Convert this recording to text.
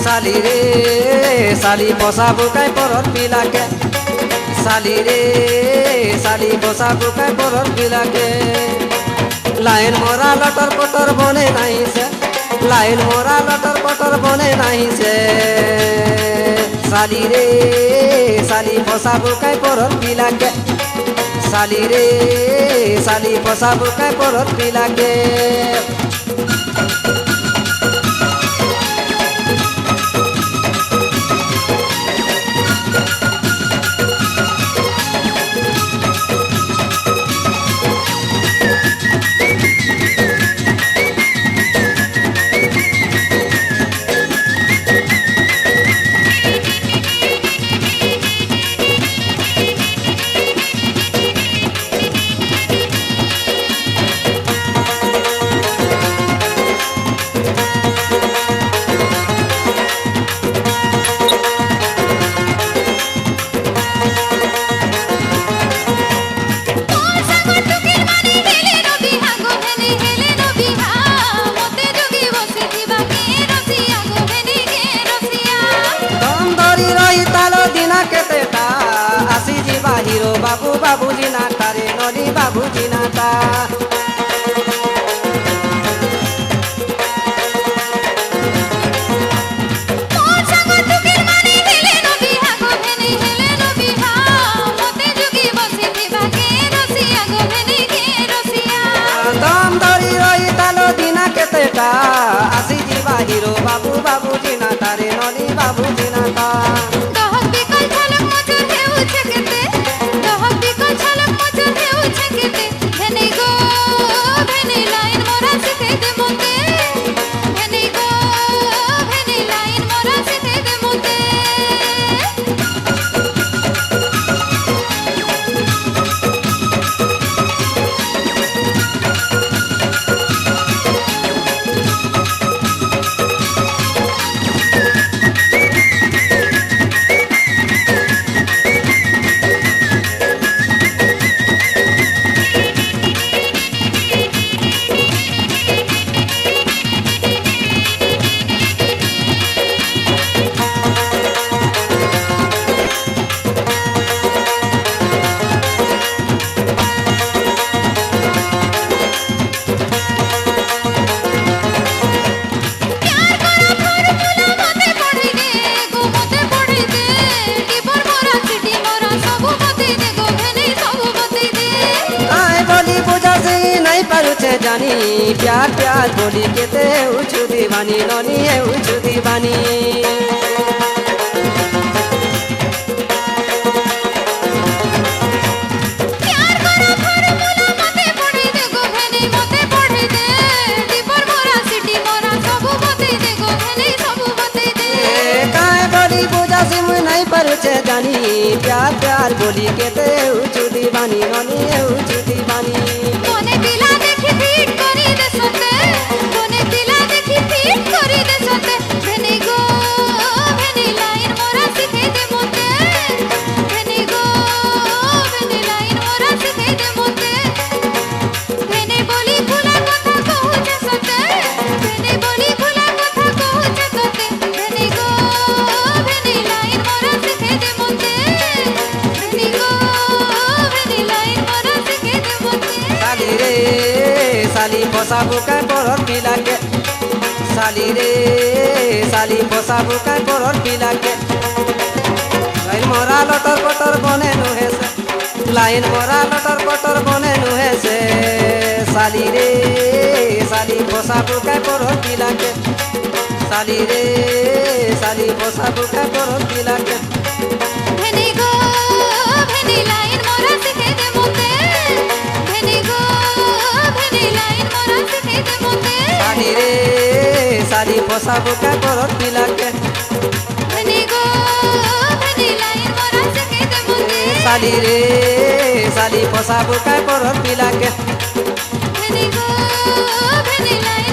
साली रे साली बसा बुकाय परर पिलाके साली रे साली बसा बुकाय परर पिलाके लाइन मोरा लटर पटर बने नहीं से लाइन मोरा लटर पटर बने नहीं से साली रे साली बसा बुकाय परर पिलाके साली रे साली बसा बुकाय परर पिलाके हिरो बाबू बाबूजी नाता रे नदी बाबूजी नाता दम धरी रही तालो दिना केतेटा आसी जीवा हिरो बाबू बाबूजी नाता रे नदी बाबूजी नाता जानी प्यार प्यार बोली के ते उछु दीवानी ननी है उछु दीवानी प्यार करा फॉर्मूला मते पढ़ी दे गो भेनी मते पढ़ी दे दीपर मोरा सिटी मोरा सब बते दे गो भेनी सब बते दे काहे बोली पूजा सिम नहीं परचे जानी प्यार प्यार बोली के ते उछु दीवानी ननी है उछु दीवानी मोने पिला देखी फीट करी दे सते मोने पिला देखी फीट करी दे सते भेनी गो भेनी लाइन मोरा सिखे दे मोते भेनी गो भेनी लाइन मोरा सिखे दे मोते भेनी बोली भूला कथा कहूचे सते भेनी बोली भूला कथा कहूचे सते भेनी गो भेनी लाइन मोरा सिखे दे मोते भेनी गो भेनी लाइन मोरा सिखे दे मोते साली रे साली बसा बुकाय परर पिलाके সালি রে সালি বসাবো কাই পরর পিলাকে লাইন মরা লটর পটর বনে নুহেছে লাইন মরা লটর পটর বনে নুহেছে সালি রে সালি বসাবো কাই পরর পিলাকে সালি রে সালি বসাবো কাই পরর পিলাকে ভেনি গো ভেনি লাইন মোরা শিখে দে মতে ভেনি গো ভেনি লাইন মোরা শিখে দে মতে সালি রে সালি বসাবো কাই পরর পিলাকে ভেনি গো ভেনি লাইন মোরা শিখে দে মতে সালি রে সালি বসাবো কাই পরর পিলাকে ভেনি গো ভেনি লাইন